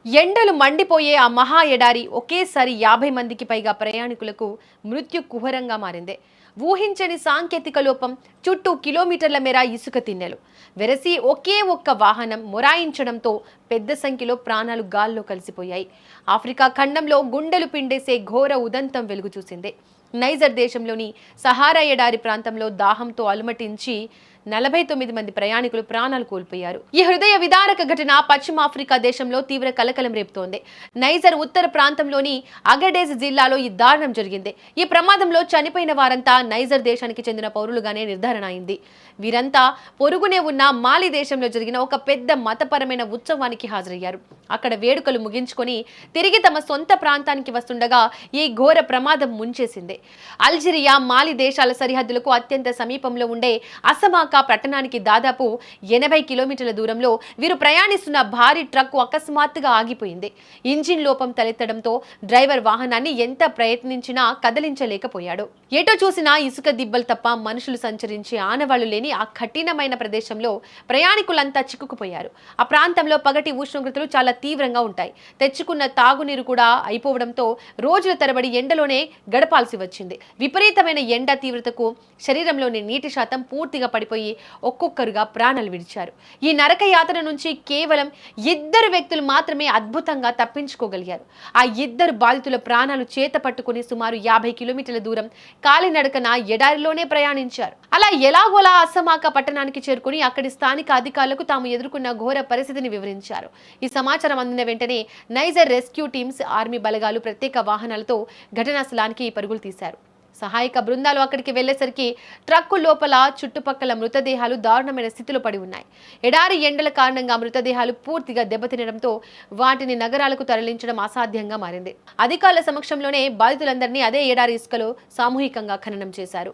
ఎండలు మండిపోయే ఆ మహా ఎడారి ఒకేసారి 50 మందికి పైగా ప్రయాణికులకు మృత్యు కుహరంగా మారింది. ఊహించని సాంకేతిక లోపం, చుట్టూ కిలోమీటర్ల మేర ఇసుక తిన్నెలు వెరసి ఒకే ఒక్క వాహనం మొరాయించడంతో పెద్ద సంఖ్యలో ప్రాణాలు గాల్లో కలిసిపోయాయి. ఆఫ్రికా ఖండంలో గుండెలు పిండేసే ఘోర ఉదంతం వెలుగు చూసింది. నైజర్ దేశంలోని సహారా ఎడారి ప్రాంతంలో దాహంతో అలుమటించి 49 మంది ప్రయాణికులు ప్రాణాలు కోల్పోయారు. ఈ హృదయ విదారక ఘటన పశ్చిమ ఆఫ్రికా దేశంలో తీవ్ర కలకలం రేపుతోంది. నైజర్ ఉత్తర ప్రాంతంలోని అగడేజ్ జిల్లాలో ఈ దారుణం జరిగింది. ఈ ప్రమాదంలో చనిపోయిన వారంతా నైజర్ దేశానికి చెందిన పౌరులుగానే నిర్ధారణ అయింది. వీరంతా పొరుగునే ఉన్న మాలి దేశంలో జరిగిన ఒక పెద్ద మతపరమైన ఉత్సవానికి హాజరయ్యారు. అక్కడ వేడుకలు ముగించుకొని తిరిగి తమ సొంత ప్రాంతానికి వస్తుండగా ఈ ఘోర ప్రమాదం ముంచేసింది. అల్జీరియా, మాలి దేశాల సరిహద్దులకు అత్యంత సమీపంలో ఉండే అసమాకా పట్టణానికి దాదాపు 80 కిలోమీటర్ల దూరంలో వీరు ప్రయాణిస్తున్న భారీ ట్రక్కు అకస్మాత్తుగా ఆగిపోయింది. ఇంజిన్ లోపం తలెత్తడంతో డ్రైవర్ వాహనాన్ని ఎంత ప్రయత్నించినా కదిలించలేకపోయాడు. ఎటో చూసినా ఇసుక దిబ్బలు తప్ప మనుషులు సంచరించే ఆనవాళ్లు లేని ఆ కఠినమైన ప్రదేశంలో ప్రయాణికులంతా చిక్కుకుపోయారు. ఆ ప్రాంతంలో పగటి ఉష్ణోగ్రతలు చాలా తీవ్రంగా ఉంటాయి. తెచ్చుకున్న తాగునీరు కూడా అయిపోవడంతో రోజుల తరబడి ఎండలోనే గడపాల్సి వచ్చింది. విపరీతమైన ఎండ తీవ్రతకు శరీరంలోని నీటి శాతం పూర్తిగా పడిపోయి ఒక్కొక్కరుగా ప్రాణాలు విడిచారు. ఈ నరక యాతన నుంచి కేవలం 2 వ్యక్తులు మాత్రమే అద్భుతంగా తప్పించుకోగలిగారు. ఆ 2 బాధితుల ప్రాణాలు చేత పట్టుకుని సుమారు 50 కిలోమీటర్ల దూరం కాలినడకన ఎడారిలోనే ప్రయాణించారు. అలా ఎలాగోలా అసమాక పట్టణానికి చేరుకుని అక్కడి స్థానిక అధికారులకు తాము ఎదుర్కొన్న ఘోర పరిస్థితిని వివరించారు. ఈ సమాచారం అందిన వెంటనే నైజర్ రెస్క్యూ టీమ్స్, ఆర్మీ బలగాలు ప్రత్యేక వాహనాలతో ఘటనా స్థలానికి పరుగులు తీశారు. సహాయక బృందాలు అక్కడికి వెళ్లేసరికి ట్రక్కు లోపల చుట్టుపక్కల మృతదేహాలు దారుణమైన స్థితిలో పడి ఉన్నాయి. ఎడారి ఎండల కారణంగా మృతదేహాలు పూర్తిగా దెబ్బతినడంతో వాటిని నగరాలకు తరలించడం అసాధ్యంగా మారింది. అధికారుల సమక్షంలోనే బాధితులందరినీ అదే ఎడారి ఇసుకలో సామూహికంగా ఖననం చేశారు.